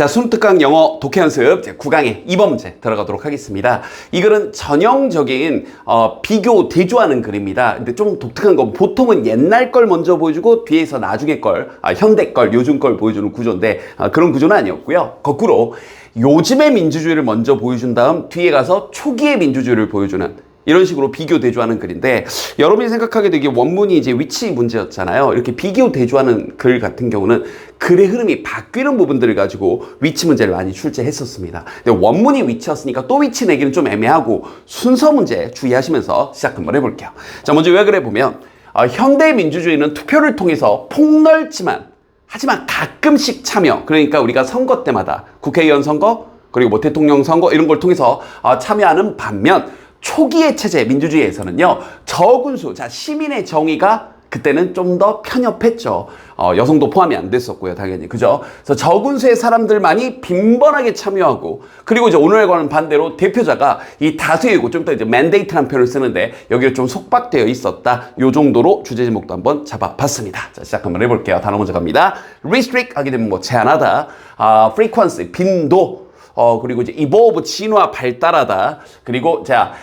자, 순특강 영어 독해 연습 9강의 2번 문제 들어가도록 하겠습니다. 이 글은 전형적인 비교 대조하는 글입니다. 근데 좀 독특한 건 보통은 옛날 걸 먼저 보여주고 뒤에서 나중에 걸, 현대 걸, 요즘 걸 보여주는 구조인데 그런 구조는 아니었고요. 거꾸로 요즘의 민주주의를 먼저 보여준 다음 뒤에 가서 초기의 민주주의를 보여주는 이런 식으로 비교 대조하는 글인데, 여러분이 생각하기에도 이게 원문이 이제 위치 문제였잖아요. 이렇게 비교 대조하는 글 같은 경우는 글의 흐름이 바뀌는 부분들을 가지고 위치 문제를 많이 출제했었습니다. 근데 원문이 위치였으니까 또 위치 내기는 좀 애매하고 순서 문제 주의하시면서 시작 한번 해볼게요. 자, 먼저 왜 그래 보면 현대 민주주의는 투표를 통해서 폭넓지만 하지만 가끔씩 참여, 그러니까 우리가 선거 때마다 국회의원 선거 그리고 뭐 대통령 선거 이런 걸 통해서 참여하는 반면 초기의 체제 민주주의에서는요, 저군수, 자, 시민의 정의가 그때는 좀 더 편협했죠. 여성도 포함이 안 됐었고요, 당연히. 그죠? 그래서 저군수의 사람들만이 빈번하게 참여하고, 그리고 이제 오늘과는 반대로 대표자가 이 다수이고, 좀 더 이제 mandate라는 표현을 쓰는데, 여기에 좀 속박되어 있었다. 요 정도로 주제 제목도 한번 잡아봤습니다. 자, 시작 한번 해볼게요. 단어 먼저 갑니다. restrict 하게 되면 뭐 제한하다, frequency, 빈도, 그리고 이제 evolve, 진화, 발달하다. 그리고 자,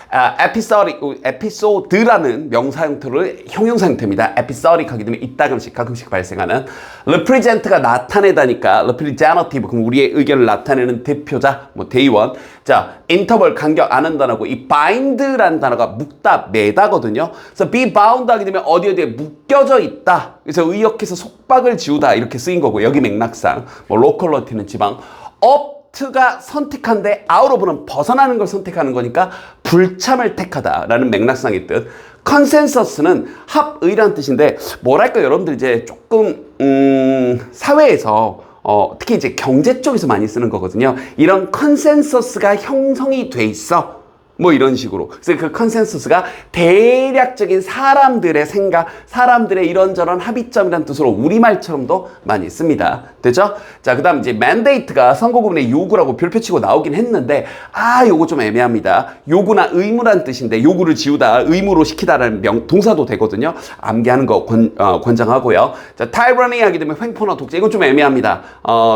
episode라는 명사 형태를 형용사 형태입니다. episodic 하게 되면 이따금씩, 가끔씩 발생하는. represent가 나타내다니까 representative, 그럼 우리의 의견을 나타내는 대표자, 뭐 대의원. 자, interval, 간격 안 한다고 이 bind라는 단어가 묶다, 매다거든요. 그래서 be bound 하게 되면 어디에 묶여져 있다. 그래서 의역해서 속박을 지우다 이렇게 쓰인 거고, 여기 맥락상 뭐 locality는 지방. 가 선택한데 out of는 벗어나는 걸 선택하는 거니까 불참을 택하다라는 맥락상의 뜻. 컨센서스는 합의라는 뜻인데, 뭐랄까 여러분들 이제 조금 사회에서 특히 이제 경제 쪽에서 많이 쓰는 거거든요. 이런 컨센서스가 형성이 돼 있어. 뭐 이런 식으로. 그래서 그 컨센서스가 대략적인 사람들의 생각, 사람들의 이런저런 합의점이라는 뜻으로 우리말처럼도 많이 씁니다. 됐죠? 자, 그 다음 이제 mandate가 선거구분의 요구라고 별표치고 나오긴 했는데, 요거 좀 애매합니다. 요구나 의무란 뜻인데, 요구를 지우다, 의무로 시키다라는 동사도 되거든요. 암기하는 거 권장하고요. 자, tyranny 하게 되면 횡포나 독재. 이건 좀 애매합니다.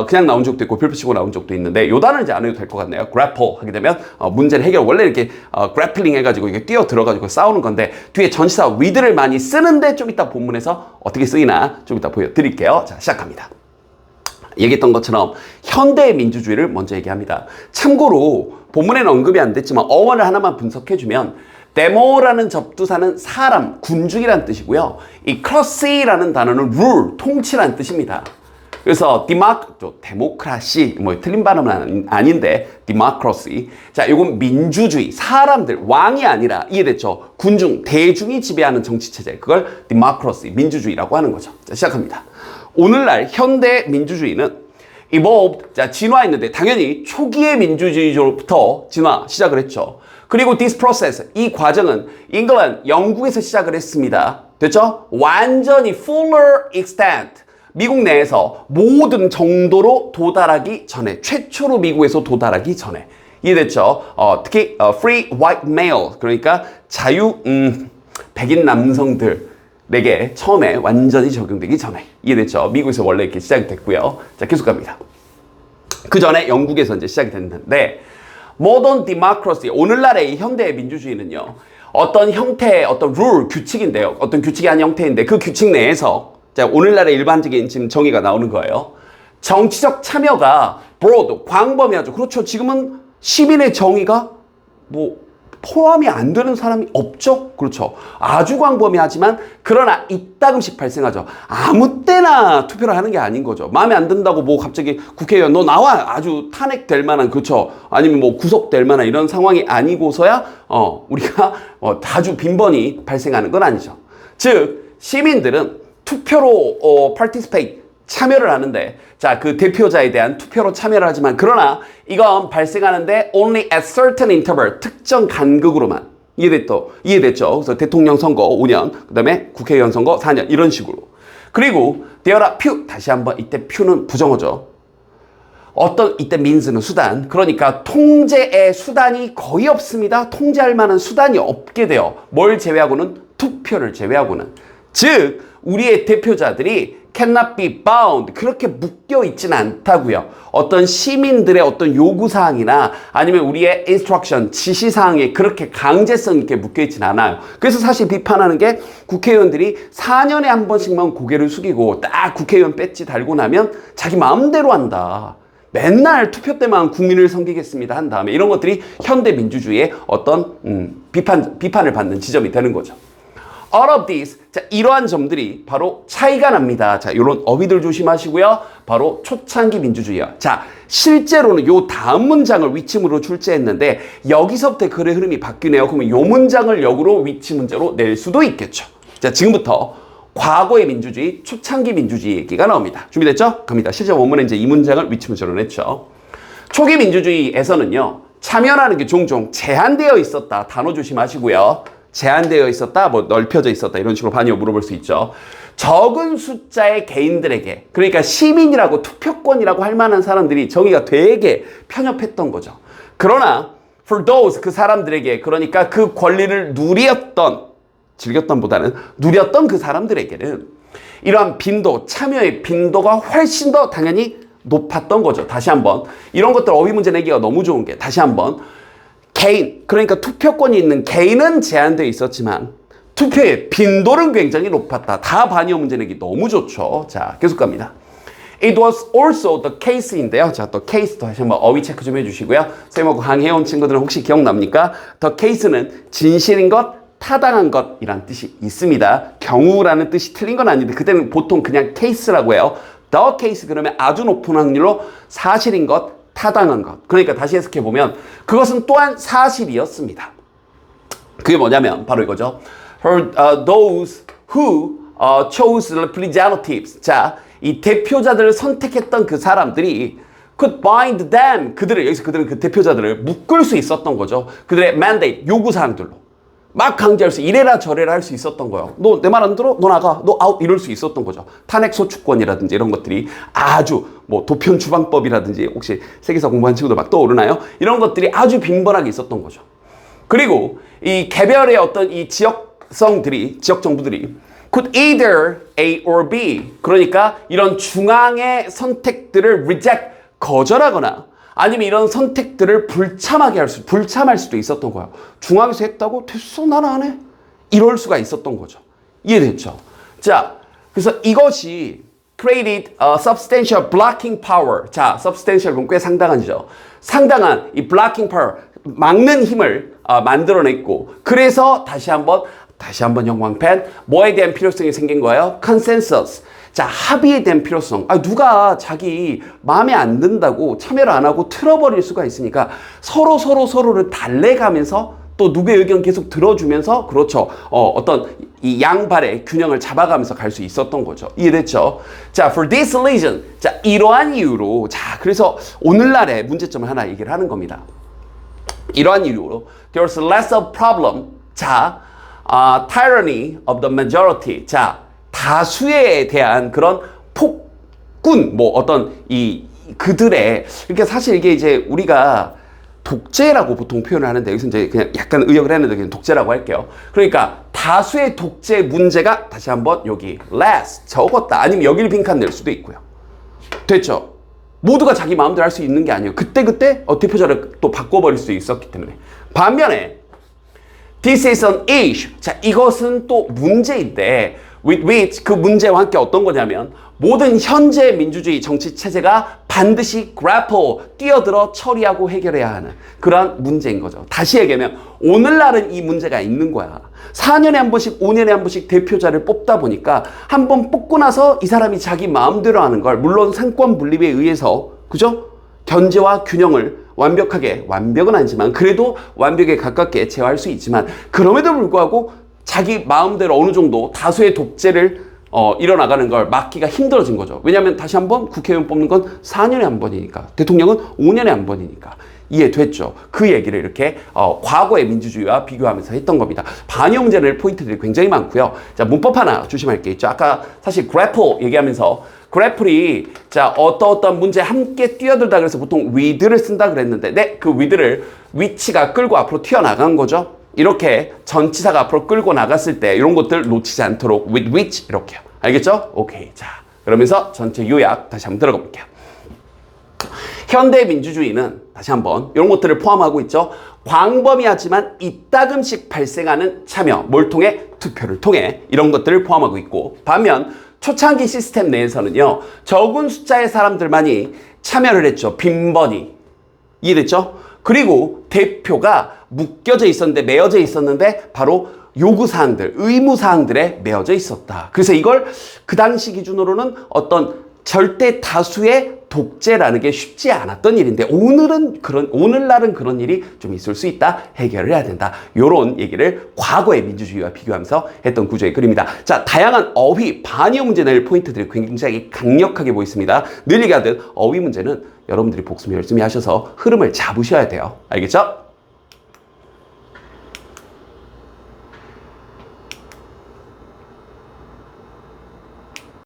그냥 나온 적도 있고, 별표치고 나온 적도 있는데, 요 단어는 이제 안 해도 될 것 같네요. grapple 하게 되면 문제를 해결, 원래 이렇게 그래플링 해가지고 이게 뛰어 들어가지고 싸우는 건데, 뒤에 전치사 with를 많이 쓰는데 좀 이따 본문에서 어떻게 쓰이나 좀 이따 보여드릴게요. 자, 시작합니다. 얘기했던 것처럼 현대의 민주주의를 먼저 얘기합니다. 참고로 본문에는 언급이 안 됐지만 어원을 하나만 분석해주면, 데모라는 접두사는 사람, 군중이라는 뜻이고요. 이 크러시라는 단어는 룰, 통치라는 뜻입니다. 그래서 데모크라시, 뭐 틀린 발음은 아닌데 democracy. 자, 요건 민주주의, 사람들, 왕이 아니라, 이해됐죠? 군중, 대중이 지배하는 정치 체제, 그걸 democracy, 민주주의라고 하는 거죠. 자, 시작합니다. 오늘날 현대 민주주의는 evolved, 자, 진화했는데 당연히 초기의 민주주의로부터 진화 시작을 했죠. 그리고 this process, 이 과정은 England, 영국에서 시작을 했습니다. 됐죠? 완전히 fuller extent, 미국 내에서 모든 정도로 도달하기 전에, 최초로 미국에서 도달하기 전에. 이해됐죠? 특히 free white male, 그러니까 자유 백인 남성들에게 처음에 완전히 적용되기 전에. 이해됐죠? 미국에서 원래 이렇게 시작이 됐고요. 자, 계속 갑니다. 그 전에 영국에서 이제 시작이 됐는데, modern democracy, 오늘날의 현대의 민주주의는요, 어떤 형태의 어떤 룰, 규칙인데요. 어떤 규칙이 한 형태인데, 그 규칙 내에서, 자, 오늘날의 일반적인 지금 정의가 나오는 거예요. 정치적 참여가 broad, 광범위하죠. 그렇죠. 지금은 시민의 정의가 뭐 포함이 안 되는 사람이 없죠. 그렇죠. 아주 광범위하지만, 그러나 이따금씩 발생하죠. 아무 때나 투표를 하는 게 아닌 거죠. 마음에 안 든다고 뭐 갑자기 국회의원 너 나와, 아주 탄핵될 만한, 그렇죠. 아니면 뭐 구속될 만한 이런 상황이 아니고서야 우리가 아주 빈번히 발생하는 건 아니죠. 즉 시민들은 투표로 participate, 참여를 하는데, 자, 그 대표자에 대한 투표로 참여를 하지만, 그러나 이건 발생하는데 only at certain interval, 특정 간극으로만. 이해됐죠? 그래서 대통령 선거 5년, 그 다음에 국회의원 선거 4년, 이런 식으로. 그리고 there are few, 다시 한번 이때 few는 부정어죠. 이때 means는 수단, 그러니까 통제의 수단이 거의 없습니다. 통제할 만한 수단이 없게 돼요. 뭘 제외하고는? 투표를 제외하고는. 즉 우리의 대표자들이 cannot be bound 그렇게 묶여 있지는 않다고요. 어떤 시민들의 어떤 요구사항이나 아니면 우리의 instruction 지시사항에 그렇게 강제성 있게 묶여 있지는 않아요. 그래서 사실 비판하는 게 국회의원들이 4년에 한 번씩만 고개를 숙이고 딱 국회의원 배지 달고 나면 자기 마음대로 한다. 맨날 투표 때만 국민을 섬기겠습니다 한 다음에 이런 것들이 현대 민주주의의 어떤 비판을 받는 지점이 되는 거죠. All of these, 자, 이러한 점들이 바로 차이가 납니다. 자, 이런 어휘들 조심하시고요. 바로 초창기 민주주의요. 자, 실제로는 요 다음 문장을 위침으로 출제했는데 여기서부터 글의 흐름이 바뀌네요. 그러면 요 문장을 역으로 위치 문제로 낼 수도 있겠죠. 자, 지금부터 과거의 민주주의, 초창기 민주주의 얘기가 나옵니다. 준비됐죠? 갑니다. 실제 원문에 이제 이 문장을 위치 문제로 냈죠. 초기 민주주의에서는요, 참여라는 게 종종 제한되어 있었다. 단어 조심하시고요. 제한되어 있었다, 뭐 넓혀져 있었다 이런 식으로 반이어 물어볼 수 있죠. 적은 숫자의 개인들에게 그러니까 시민이라고 투표권이라고 할 만한 사람들이 정의가 되게 편협했던 거죠. 그러나 for those 그 사람들에게 그러니까 그 권리를 즐겼던 보다는 누렸던 그 사람들에게는 이러한 빈도, 참여의 빈도가 훨씬 더 당연히 높았던 거죠. 다시 한번 이런 것들 어휘 문제 내기가 너무 좋은 게 다시 한번 개인, 그러니까 투표권이 있는 개인은 제한되어 있었지만 투표의 빈도는 굉장히 높았다. 다 반이어 문제 내기 너무 좋죠. 자, 계속 갑니다. It was also the case인데요. 자, 또 case도 다시 한번 어휘 체크 좀 해주시고요. 쌤하고 강해온 친구들은 혹시 기억납니까? The case는 진실인 것, 타당한 것이라는 뜻이 있습니다. 경우라는 뜻이 틀린 건 아닌데 그때는 보통 그냥 case라고 해요. The case 그러면 아주 높은 확률로 사실인 것, 타당한 것. 그러니까 다시 해석해보면 그것은 또한 사실이었습니다. 그게 뭐냐면 바로 이거죠. Those who chose representatives. 자, 이 대표자들을 선택했던 그 사람들이 could bind them. 여기서 그들은 그 대표자들을 묶을 수 있었던 거죠. 그들의 mandate, 요구사항들로. 막 강제할 수, 이래라 저래라 할 수 있었던 거예요. 너 내 말 안 들어? 너 나가. 너 아웃. 이럴 수 있었던 거죠. 탄핵소추권이라든지 이런 것들이 아주 뭐 도편추방법이라든지 혹시 세계사 공부한 친구들 막 떠오르나요? 이런 것들이 아주 빈번하게 있었던 거죠. 그리고 이 개별의 어떤 이 지역 정부들이 could either A or B. 그러니까 이런 중앙의 선택들을 reject, 거절하거나 아니면 이런 선택들을 불참할 수도 있었던 거예요. 중앙에서 했다고? 됐어, 나는 안 해. 이럴 수가 있었던 거죠. 이해됐죠? 자, 그래서 이것이 created a substantial blocking power. 자, substantial은 꽤 상당하죠. 상당한 이 blocking power, 막는 힘을 만들어냈고, 그래서 다시 한번 형광펜, 뭐에 대한 필요성이 생긴 거예요? consensus. 자, 합의에 대한 필요성. 누가 자기 마음에 안 든다고 참여를 안 하고 틀어버릴 수가 있으니까 서로를 달래가면서 또 누구의 의견 계속 들어주면서 그렇죠. 어떤 이 양발의 균형을 잡아가면서 갈 수 있었던 거죠. 이해됐죠? 자, for this reason. 자, 이러한 이유로. 자, 그래서 오늘날의 문제점을 하나 얘기를 하는 겁니다. 이러한 이유로 there's less of problem. 자, tyranny of the majority. 자, 다수에 대한 그런 폭군, 뭐 어떤 그들의, 그러니까 사실 이게 이제 우리가 독재라고 보통 표현을 하는데 여기서 이제 그냥 약간 의역을 했는데 그냥 독재라고 할게요. 그러니까 다수의 독재 문제가 다시 한번 여기 less, 적었다. 아니면 여기를 빈칸 낼 수도 있고요. 됐죠? 모두가 자기 마음대로 할 수 있는 게 아니에요. 그때 대표자를 또 바꿔버릴 수 있었기 때문에. 반면에 this is an issue. 자, 이것은 또 문제인데 with which 그 문제와 함께 어떤 거냐면 모든 현재 민주주의 정치 체제가 반드시 grapple, 뛰어들어 처리하고 해결해야 하는 그러한 문제인 거죠. 다시 얘기하면 오늘날은 이 문제가 있는 거야. 4년에 한 번씩, 5년에 한 번씩 대표자를 뽑다 보니까 한 번 뽑고 나서 이 사람이 자기 마음대로 하는 걸 물론 상권 분립에 의해서 그죠? 견제와 균형을 완벽은 아니지만 그래도 완벽에 가깝게 제어할 수 있지만 그럼에도 불구하고 자기 마음대로 어느 정도 다수의 독재를 일어나가는 걸 막기가 힘들어진 거죠. 왜냐하면 다시 한번 국회의원 뽑는 건 4년에 한 번이니까 대통령은 5년에 한 번이니까 이해됐죠. 그 얘기를 이렇게 과거의 민주주의와 비교하면서 했던 겁니다. 반영 문제 낼 포인트들이 굉장히 많고요. 자, 문법 하나 조심할 게 있죠. 아까 사실 grapple 얘기하면서 graple이 자 어떤 문제 함께 뛰어들다 그래서 보통 with를 쓴다 그랬는데 네, 그 with를 위치가 끌고 앞으로 튀어나간 거죠. 이렇게 전치사가 앞으로 끌고 나갔을 때 이런 것들 놓치지 않도록 with which 이렇게요. 알겠죠? 오케이. 자, 그러면서 전체 요약 다시 한번 들어가 볼게요. 현대 민주주의는 다시 한번 이런 것들을 포함하고 있죠. 광범위하지만 이따금씩 발생하는 참여, 뭘 통해? 투표를 통해 이런 것들을 포함하고 있고, 반면 초창기 시스템 내에서는요, 적은 숫자의 사람들만이 참여를 했죠. 빈번히. 이해됐죠? 그리고 대표가 묶여져 있었는데, 매여져 있었는데 바로 요구사항들, 의무사항들에 매여져 있었다. 그래서 이걸 그 당시 기준으로는 어떤 절대 다수의 독재라는 게 쉽지 않았던 일인데, 오늘날은 그런 일이 좀 있을 수 있다. 해결을 해야 된다. 요런 얘기를 과거의 민주주의와 비교하면서 했던 구조의 그림이다. 자, 다양한 어휘, 반의어 문제 낼 포인트들이 굉장히 강력하게 보였습니다. 늘 얘기하듯 어휘 문제는 여러분들이 복습 열심히 하셔서 흐름을 잡으셔야 돼요. 알겠죠?